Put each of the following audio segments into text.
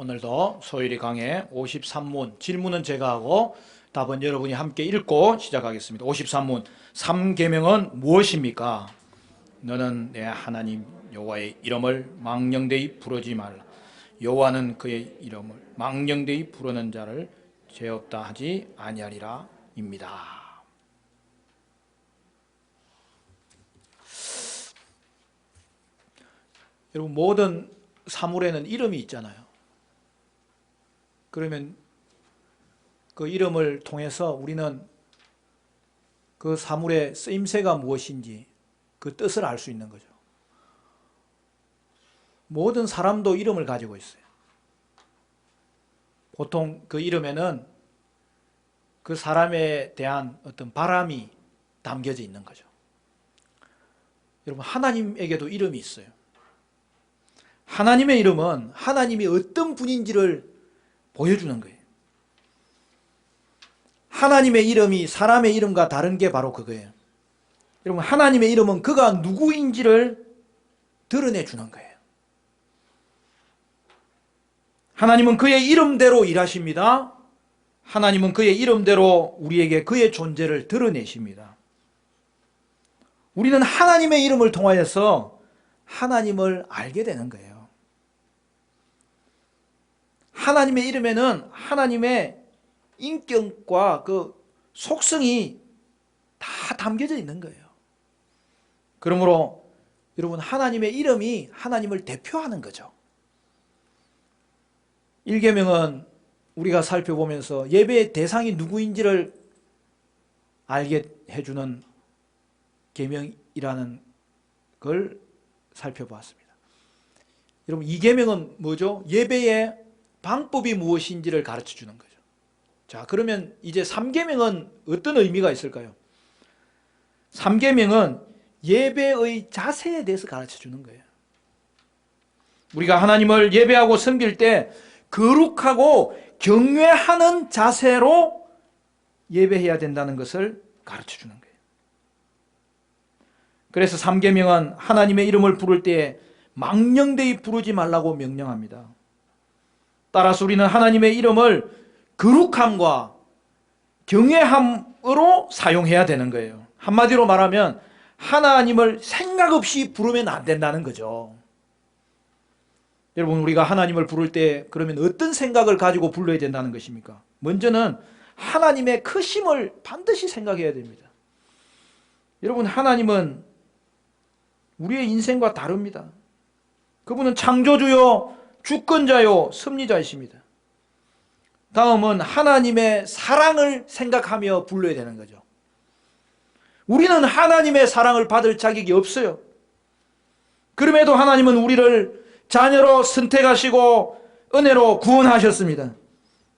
오늘도 소율이 강의 53문, 질문은 제가 하고 답은 여러분이 함께 읽고 시작하겠습니다. 53문, 3계명은 무엇입니까? 너는 내 하나님 여호와의 이름을 망령되이 부르지 말라. 여호와는 그의 이름을 망령되이 부르는 자를 죄 없다 하지 아니하리라 입니다. 여러분, 모든 사물에는 이름이 있잖아요. 그러면 그 이름을 통해서 우리는 그 사물의 쓰임새가 무엇인지 그 뜻을 알 수 있는 거죠. 모든 사람도 이름을 가지고 있어요. 보통 그 이름에는 그 사람에 대한 어떤 바람이 담겨져 있는 거죠. 여러분, 하나님에게도 이름이 있어요. 하나님의 이름은 하나님이 어떤 분인지를 보여주는 거예요. 하나님의 이름이 사람의 이름과 다른 게 바로 그거예요. 여러분, 하나님의 이름은 그가 누구인지를 드러내 주는 거예요. 하나님은 그의 이름대로 일하십니다. 하나님은 그의 이름대로 우리에게 그의 존재를 드러내십니다. 우리는 하나님의 이름을 통하여서 하나님을 알게 되는 거예요. 하나님의 이름에는 하나님의 인격과 그 속성이 다 담겨져 있는 거예요. 그러므로 여러분, 하나님의 이름이 하나님을 대표하는 거죠. 1계명은 우리가 살펴보면서 예배의 대상이 누구인지를 알게 해주는 계명이라는 걸 살펴보았습니다. 여러분, 2계명은 뭐죠? 예배의 방법이 무엇인지를 가르쳐 주는 거죠. 자, 그러면 이제 3계명은 어떤 의미가 있을까요? 3계명은 예배의 자세에 대해서 가르쳐 주는 거예요. 우리가 하나님을 예배하고 섬길 때 거룩하고 경외하는 자세로 예배해야 된다는 것을 가르쳐 주는 거예요. 그래서 3계명은 하나님의 이름을 부를 때 망령되이 부르지 말라고 명령합니다. 따라서 우리는 하나님의 이름을 거룩함과 경외함으로 사용해야 되는 거예요. 한마디로 말하면 하나님을 생각 없이 부르면 안 된다는 거죠. 여러분, 우리가 하나님을 부를 때 그러면 어떤 생각을 가지고 불러야 된다는 것입니까? 먼저는 하나님의 크심을 반드시 생각해야 됩니다. 여러분, 하나님은 우리의 인생과 다릅니다. 그분은 창조주요 주권자요 섭리자이십니다. 다음은 하나님의 사랑을 생각하며 불러야 되는 거죠. 우리는 하나님의 사랑을 받을 자격이 없어요. 그럼에도 하나님은 우리를 자녀로 선택하시고 은혜로 구원하셨습니다.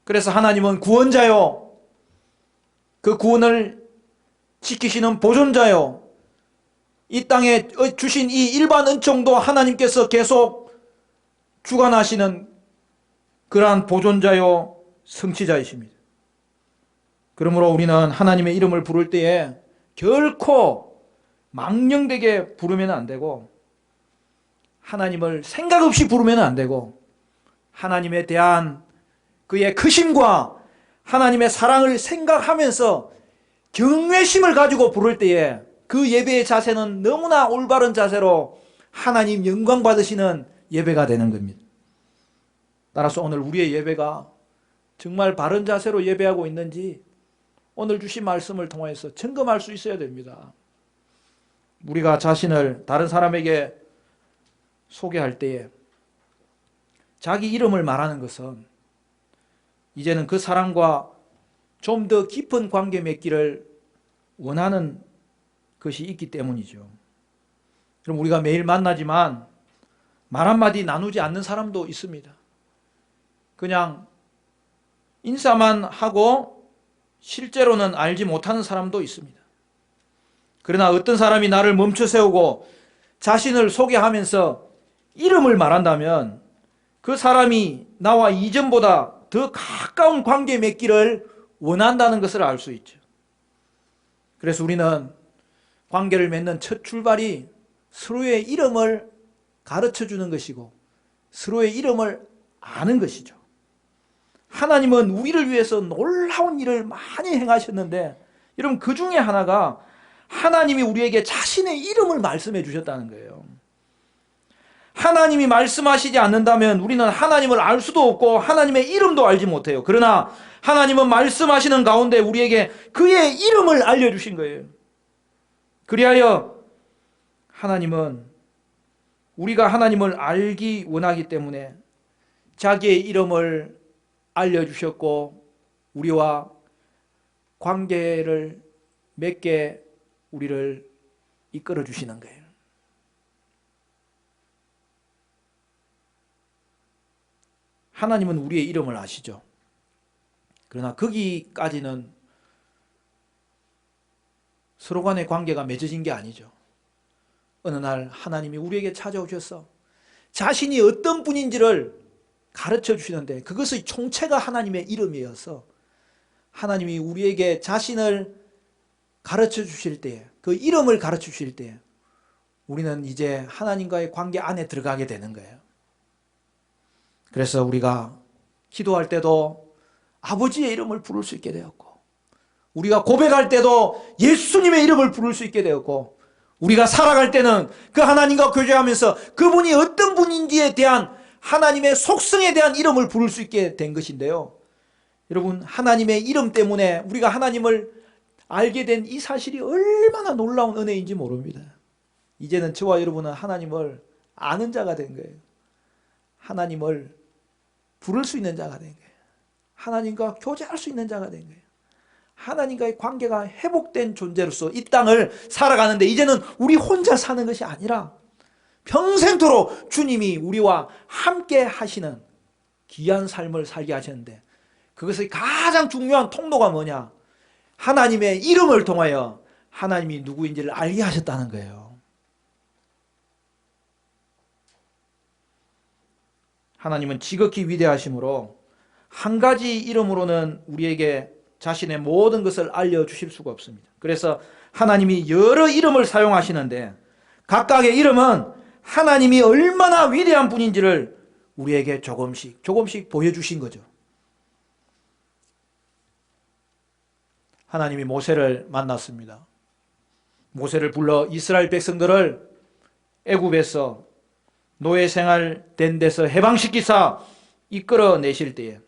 그래서 하나님은 구원자요, 그 구원을 지키시는 보존자요, 이 땅에 주신 이 일반 은총도 하나님께서 계속 주관하시는 그러한 보존자요 성취자이십니다. 그러므로 우리는 하나님의 이름을 부를 때에 결코 망령되게 부르면 안 되고, 하나님을 생각 없이 부르면 안 되고, 하나님에 대한 그의 크심과 하나님의 사랑을 생각하면서 경외심을 가지고 부를 때에 그 예배의 자세는 너무나 올바른 자세로 하나님 영광 받으시는 예배가 되는 겁니다. 따라서 오늘 우리의 예배가 정말 바른 자세로 예배하고 있는지 오늘 주신 말씀을 통해서 점검할 수 있어야 됩니다. 우리가 자신을 다른 사람에게 소개할 때에 자기 이름을 말하는 것은 이제는 그 사람과 좀 더 깊은 관계 맺기를 원하는 것이 있기 때문이죠. 그럼 우리가 매일 만나지만 말 한마디 나누지 않는 사람도 있습니다. 그냥 인사만 하고 실제로는 알지 못하는 사람도 있습니다. 그러나 어떤 사람이 나를 멈춰 세우고 자신을 소개하면서 이름을 말한다면 그 사람이 나와 이전보다 더 가까운 관계 맺기를 원한다는 것을 알 수 있죠. 그래서 우리는 관계를 맺는 첫 출발이 서로의 이름을 가르쳐 주는 것이고 서로의 이름을 아는 것이죠. 하나님은 우리를 위해서 놀라운 일을 많이 행하셨는데, 여러분, 그 중에 하나가 하나님이 우리에게 자신의 이름을 말씀해 주셨다는 거예요. 하나님이 말씀하시지 않는다면 우리는 하나님을 알 수도 없고 하나님의 이름도 알지 못해요. 그러나 하나님은 말씀하시는 가운데 우리에게 그의 이름을 알려주신 거예요. 그리하여 하나님은 우리가 하나님을 알기 원하기 때문에 자기의 이름을 알려주셨고 우리와 관계를 맺게 우리를 이끌어 주시는 거예요. 하나님은 우리의 이름을 아시죠. 그러나 거기까지는 서로 간의 관계가 맺어진 게 아니죠. 어느 날 하나님이 우리에게 찾아오셔서 자신이 어떤 분인지를 가르쳐 주시는데, 그것의 총체가 하나님의 이름이어서 하나님이 우리에게 자신을 가르쳐 주실 때에, 그 이름을 가르쳐 주실 때에 우리는 이제 하나님과의 관계 안에 들어가게 되는 거예요. 그래서 우리가 기도할 때도 아버지의 이름을 부를 수 있게 되었고, 우리가 고백할 때도 예수님의 이름을 부를 수 있게 되었고, 우리가 살아갈 때는 그 하나님과 교제하면서 그분이 어떤 분인지에 대한 하나님의 속성에 대한 이름을 부를 수 있게 된 것인데요. 여러분, 하나님의 이름 때문에 우리가 하나님을 알게 된 이 사실이 얼마나 놀라운 은혜인지 모릅니다. 이제는 저와 여러분은 하나님을 아는 자가 된 거예요. 하나님을 부를 수 있는 자가 된 거예요. 하나님과 교제할 수 있는 자가 된 거예요. 하나님과의 관계가 회복된 존재로서 이 땅을 살아가는데, 이제는 우리 혼자 사는 것이 아니라 평생토록 주님이 우리와 함께 하시는 귀한 삶을 살게 하셨는데, 그것의 가장 중요한 통로가 뭐냐? 하나님의 이름을 통하여 하나님이 누구인지를 알게 하셨다는 거예요. 하나님은 지극히 위대하심으로 한 가지 이름으로는 우리에게 자신의 모든 것을 알려주실 수가 없습니다. 그래서 하나님이 여러 이름을 사용하시는데, 각각의 이름은 하나님이 얼마나 위대한 분인지를 우리에게 조금씩 보여주신 거죠. 하나님이 모세를 만났습니다. 모세를 불러 이스라엘 백성들을 애굽에서 노예 생활 된 데서 해방시키사 이끌어내실 때에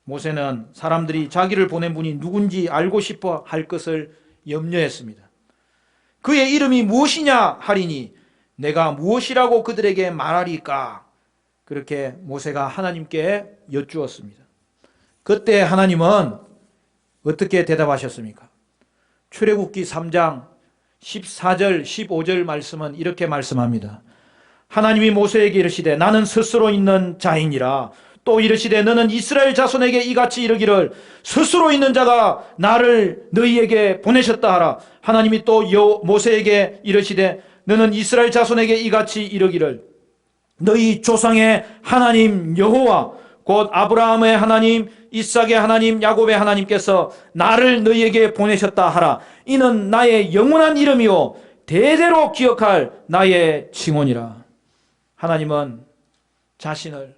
모세는 사람들이 자기를 보낸 분이 누군지 알고 싶어 할 것을 염려했습니다. 그의 이름이 무엇이냐 하리니 내가 무엇이라고 그들에게 말하리까? 그렇게 모세가 하나님께 여쭈었습니다. 그때 하나님은 어떻게 대답하셨습니까? 출애굽기 3장 14절 15절 말씀은 이렇게 말씀합니다. 하나님이 모세에게 이르시되 나는 스스로 있는 자이니라. 또 이르시되 너는 이스라엘 자손에게 이같이 이르기를 스스로 있는 자가 나를 너희에게 보내셨다 하라. 하나님이 또 모세에게 이르시되 너는 이스라엘 자손에게 이같이 이르기를 너희 조상의 하나님 여호와 곧 아브라함의 하나님 이삭의 하나님 야곱의 하나님께서 나를 너희에게 보내셨다 하라. 이는 나의 영원한 이름이요 대대로 기억할 나의 칭호니라. 하나님은 자신을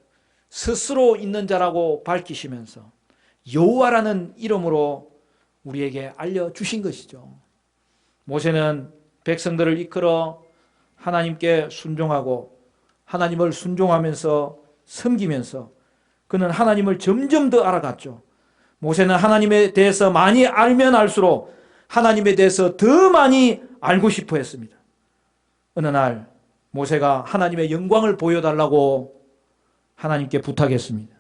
스스로 있는 자라고 밝히시면서 여호와라는 이름으로 우리에게 알려주신 것이죠. 모세는 백성들을 이끌어 하나님께 순종하고 하나님을 순종하면서 섬기면서 그는 하나님을 점점 더 알아갔죠. 모세는 하나님에 대해서 많이 알면 알수록 하나님에 대해서 더 많이 알고 싶어 했습니다. 어느 날 모세가 하나님의 영광을 보여달라고 하나님께 부탁했습니다.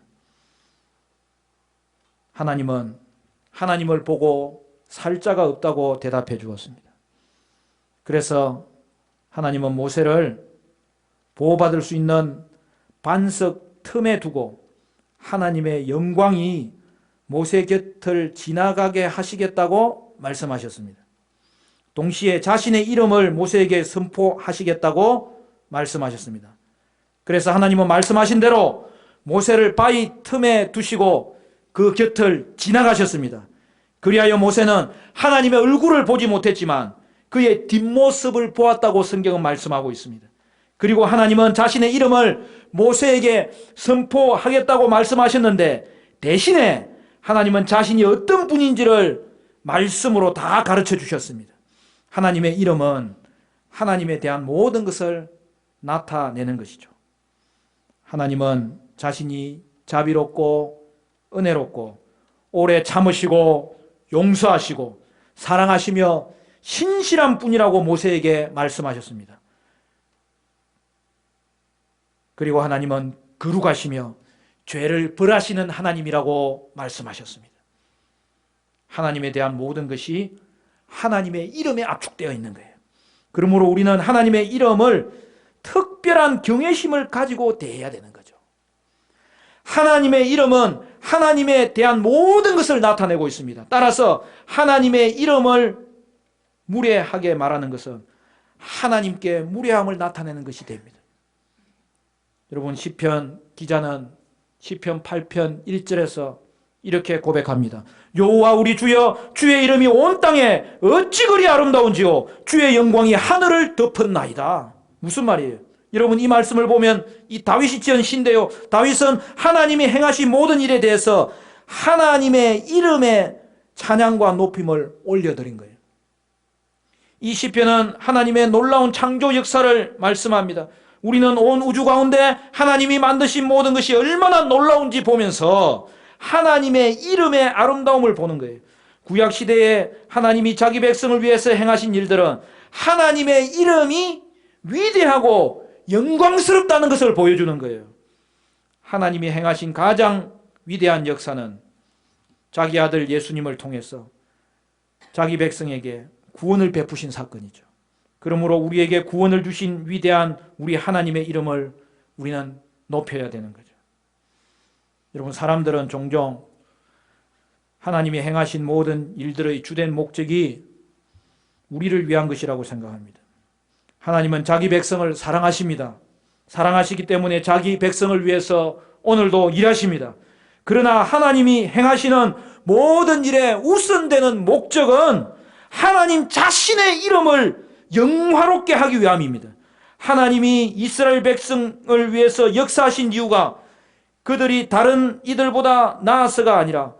하나님은 하나님을 보고 살 자가 없다고 대답해 주었습니다. 그래서 하나님은 모세를 보호받을 수 있는 반석 틈에 두고 하나님의 영광이 모세 곁을 지나가게 하시겠다고 말씀하셨습니다. 동시에 자신의 이름을 모세에게 선포하시겠다고 말씀하셨습니다. 그래서 하나님은 말씀하신 대로 모세를 바위 틈에 두시고 그 곁을 지나가셨습니다. 그리하여 모세는 하나님의 얼굴을 보지 못했지만 그의 뒷모습을 보았다고 성경은 말씀하고 있습니다. 그리고 하나님은 자신의 이름을 모세에게 선포하겠다고 말씀하셨는데 대신에 하나님은 자신이 어떤 분인지를 말씀으로 다 가르쳐 주셨습니다. 하나님의 이름은 하나님에 대한 모든 것을 나타내는 것이죠. 하나님은 자신이 자비롭고 은혜롭고 오래 참으시고 용서하시고 사랑하시며 신실한 분이라고 모세에게 말씀하셨습니다. 그리고 하나님은 거룩하시며 죄를 벌하시는 하나님이라고 말씀하셨습니다. 하나님에 대한 모든 것이 하나님의 이름에 압축되어 있는 거예요. 그러므로 우리는 하나님의 이름을 특별한 경외심을 가지고 대해야 되는 거죠. 하나님의 이름은 하나님에 대한 모든 것을 나타내고 있습니다. 따라서 하나님의 이름을 무례하게 말하는 것은 하나님께 무례함을 나타내는 것이 됩니다. 여러분, 시편 기자는 시편 8편 1절에서 이렇게 고백합니다. 여호와 우리 주여, 주의 이름이 온 땅에 어찌 그리 아름다운지요, 주의 영광이 하늘을 덮었나이다. 무슨 말이에요? 여러분, 이 말씀을 보면 이 다윗이 지은 시인데요, 다윗은 하나님이 행하신 모든 일에 대해서 하나님의 이름에 찬양과 높임을 올려드린 거예요. 이 시편은 하나님의 놀라운 창조 역사를 말씀합니다. 우리는 온 우주 가운데 하나님이 만드신 모든 것이 얼마나 놀라운지 보면서 하나님의 이름의 아름다움을 보는 거예요. 구약시대에 하나님이 자기 백성을 위해서 행하신 일들은 하나님의 이름이 위대하고 영광스럽다는 것을 보여주는 거예요. 하나님이 행하신 가장 위대한 역사는 자기 아들 예수님을 통해서 자기 백성에게 구원을 베푸신 사건이죠. 그러므로 우리에게 구원을 주신 위대한 우리 하나님의 이름을 우리는 높여야 되는 거죠. 여러분, 사람들은 종종 하나님이 행하신 모든 일들의 주된 목적이 우리를 위한 것이라고 생각합니다. 하나님은 자기 백성을 사랑하십니다. 사랑하시기 때문에 자기 백성을 위해서 오늘도 일하십니다. 그러나 하나님이 행하시는 모든 일의 우선되는 목적은 하나님 자신의 이름을 영화롭게 하기 위함입니다. 하나님이 이스라엘 백성을 위해서 역사하신 이유가 그들이 다른 이들보다 나아서가 아니라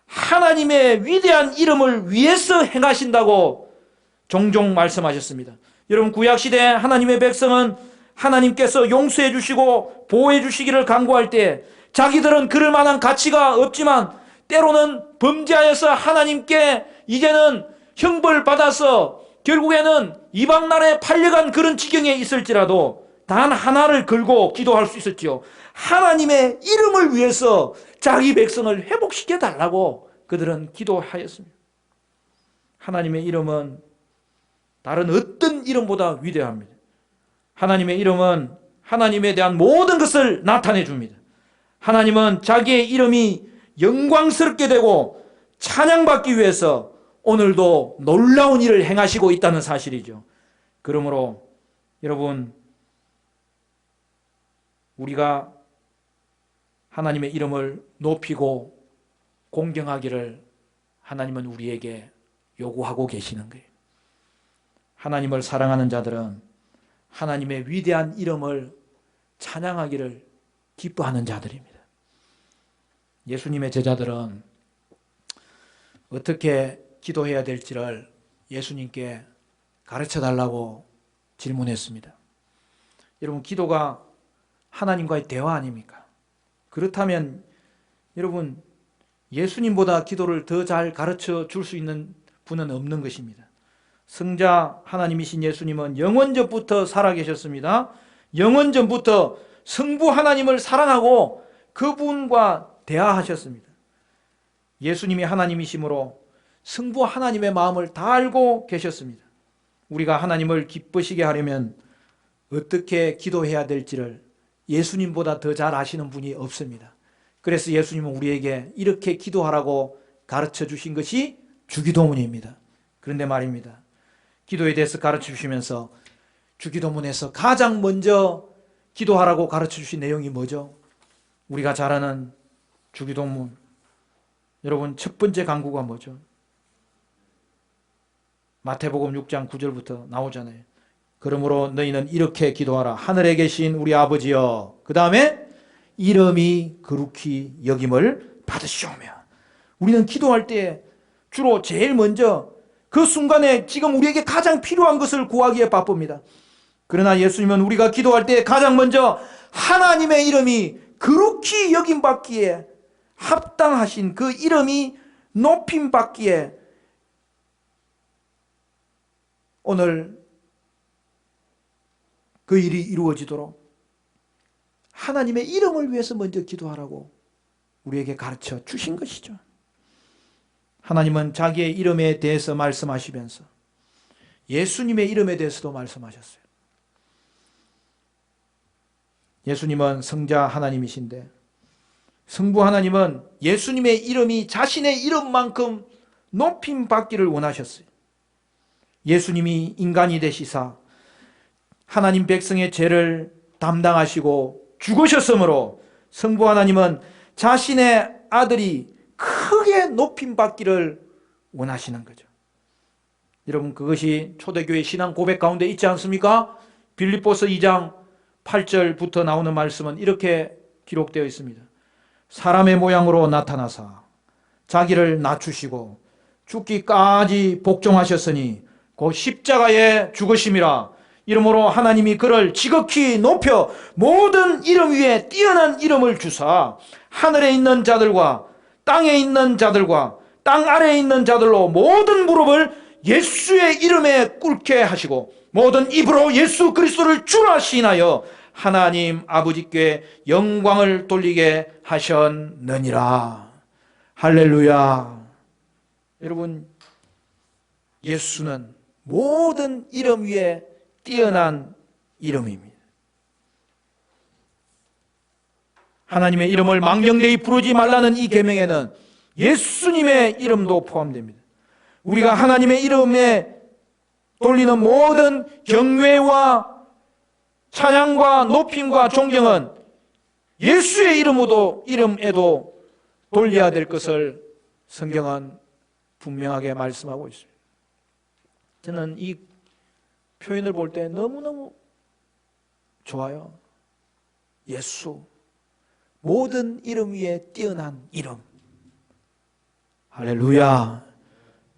하나님의 위대한 이름을 위해서 행하신다고 종종 말씀하셨습니다. 여러분, 구약시대 하나님의 백성은 하나님께서 용서해 주시고 보호해 주시기를 간구할 때 자기들은 그럴 만한 가치가 없지만 때로는 범죄하여서 하나님께 이제는 형벌 받아서 결국에는 이방 나라에 팔려간 그런 지경에 있을지라도 단 하나를 걸고 기도할 수 있었지요. 하나님의 이름을 위해서 자기 백성을 회복시켜 달라고 그들은 기도하였습니다. 하나님의 이름은 다른 어떤 이름보다 위대합니다. 하나님의 이름은 하나님에 대한 모든 것을 나타내 줍니다. 하나님은 자기의 이름이 영광스럽게 되고 찬양받기 위해서 오늘도 놀라운 일을 행하시고 있다는 사실이죠. 그러므로 여러분, 우리가 하나님의 이름을 높이고 공경하기를 하나님은 우리에게 요구하고 계시는 거예요. 하나님을 사랑하는 자들은 하나님의 위대한 이름을 찬양하기를 기뻐하는 자들입니다. 예수님의 제자들은 어떻게 기도해야 될지를 예수님께 가르쳐 달라고 질문했습니다. 여러분, 기도가 하나님과의 대화 아닙니까? 그렇다면 여러분, 예수님보다 기도를 더 잘 가르쳐 줄 수 있는 분은 없는 것입니다. 성자 하나님이신 예수님은 영원전부터 살아계셨습니다. 영원전부터 성부 하나님을 사랑하고 그분과 대화하셨습니다. 예수님이 하나님이시므로 성부 하나님의 마음을 다 알고 계셨습니다. 우리가 하나님을 기쁘시게 하려면 어떻게 기도해야 될지를 예수님보다 더 잘 아시는 분이 없습니다. 그래서 예수님은 우리에게 이렇게 기도하라고 가르쳐 주신 것이 주기도문입니다. 그런데 말입니다, 기도에 대해서 가르쳐 주시면서 주기도문에서 가장 먼저 기도하라고 가르쳐 주신 내용이 뭐죠? 우리가 잘 아는 주기도문, 여러분, 첫 번째 간구가 뭐죠? 마태복음 6장 9절부터 나오잖아요. 그러므로 너희는 이렇게 기도하라. 하늘에 계신 우리 아버지여. 그 다음에 이름이 거룩히 여김을 받으시오며. 우리는 기도할 때 주로 제일 먼저 그 순간에 지금 우리에게 가장 필요한 것을 구하기에 바쁩니다. 그러나 예수님은 우리가 기도할 때 가장 먼저 하나님의 이름이 거룩히 여김받기에 합당하신 그 이름이 높임받기에 오늘 그 일이 이루어지도록 하나님의 이름을 위해서 먼저 기도하라고 우리에게 가르쳐 주신 것이죠. 하나님은 자기의 이름에 대해서 말씀하시면서 예수님의 이름에 대해서도 말씀하셨어요. 예수님은 성자 하나님이신데 성부 하나님은 예수님의 이름이 자신의 이름만큼 높임받기를 원하셨어요. 예수님이 인간이 되시사 하나님 백성의 죄를 담당하시고 죽으셨으므로 성부 하나님은 자신의 아들이 크게 높임받기를 원하시는 거죠. 여러분, 그것이 초대교회 신앙 고백 가운데 있지 않습니까? 빌립보서 2장 8절부터 나오는 말씀은 이렇게 기록되어 있습니다. 사람의 모양으로 나타나사 자기를 낮추시고 죽기까지 복종하셨으니 곧 십자가에 죽으심이라. 이러므로 하나님이 그를 지극히 높여 모든 이름 위에 뛰어난 이름을 주사 하늘에 있는 자들과 땅에 있는 자들과 땅 아래에 있는 자들로 모든 무릎을 예수의 이름에 꿇게 하시고 모든 입으로 예수 그리스도를 주라 시인하여 하나님 아버지께 영광을 돌리게 하셨느니라. 할렐루야. 여러분, 예수는 모든 이름 위에 뛰어난 이름입니다. 하나님의 이름을 망령되이 부르지 말라는 이 계명에는 예수님의 이름도 포함됩니다. 우리가 하나님의 이름에 돌리는 모든 경외와 찬양과 높임과 존경은 예수의 이름에도 돌려야 될 것을 성경은 분명하게 말씀하고 있습니다. 저는 이 표현을 볼 때 너무너무 좋아요. 예수, 모든 이름 위에 뛰어난 이름. 할렐루야.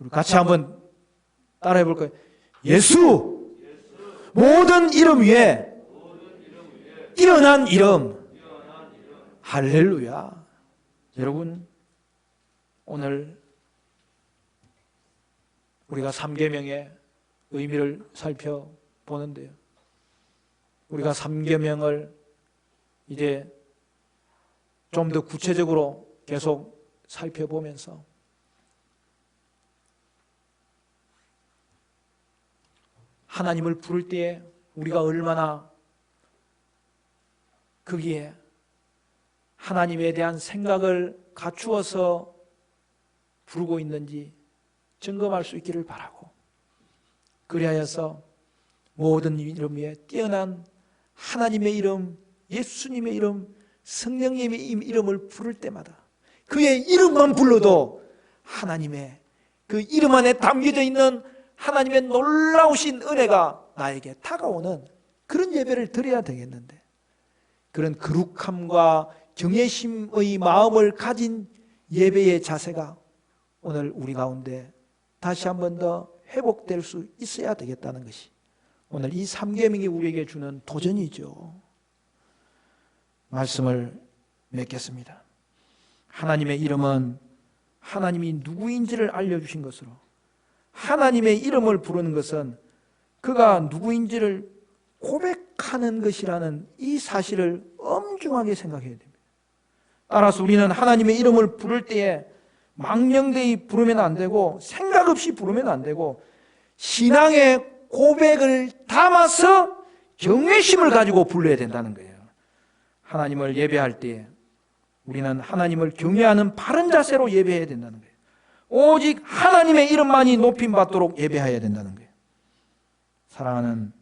우리 같이 한번 따라해 볼까요? 예수, 모든 이름 위에 뛰어난 이름. 할렐루야. 여러분, 오늘 우리가 3계명의 의미를 살펴보는데요. 우리가 3계명을 이제 좀 더 구체적으로 계속 살펴보면서 하나님을 부를 때에 우리가 얼마나 거기에 하나님에 대한 생각을 갖추어서 부르고 있는지 점검할 수 있기를 바라고, 그리하여서 모든 이름 위에 뛰어난 하나님의 이름, 예수님의 이름, 성령님의 이름을 부를 때마다 그의 이름만 불러도 하나님의 그 이름 안에 담겨져 있는 하나님의 놀라우신 은혜가 나에게 다가오는 그런 예배를 드려야 되겠는데, 그런 거룩함과 경외심의 마음을 가진 예배의 자세가 오늘 우리 가운데 다시 한 번 더 회복될 수 있어야 되겠다는 것이 오늘 이 3계명이 우리에게 주는 도전이죠. 말씀을 맺겠습니다. 하나님의 이름은 하나님이 누구인지를 알려주신 것으로, 하나님의 이름을 부르는 것은 그가 누구인지를 고백하는 것이라는 이 사실을 엄중하게 생각해야 됩니다. 따라서 우리는 하나님의 이름을 부를 때에 망령되이 부르면 안 되고 생각 없이 부르면 안 되고 신앙의 고백을 담아서 경외심을 가지고 불러야 된다는 거예요. 하나님을 예배할 때에 우리는 하나님을 경외하는 바른 자세로 예배해야 된다는 거예요. 오직 하나님의 이름만이 높임받도록 예배해야 된다는 거예요. 사랑하는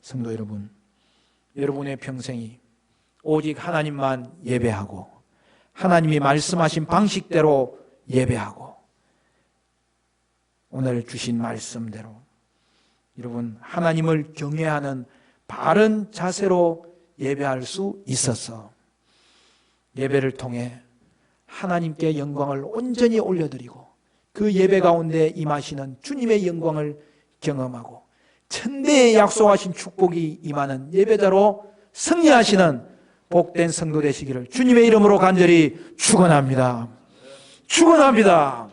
성도 여러분, 여러분의 평생이 오직 하나님만 예배하고 하나님이 말씀하신 방식대로 예배하고 오늘 주신 말씀대로 여러분 하나님을 경외하는 바른 자세로 예배할 수 있어서 예배를 통해 하나님께 영광을 온전히 올려드리고 그 예배 가운데 임하시는 주님의 영광을 경험하고 천대에 약속하신 축복이 임하는 예배자로 승리하시는 복된 성도 되시기를 주님의 이름으로 간절히 축원합니다. 축원합니다.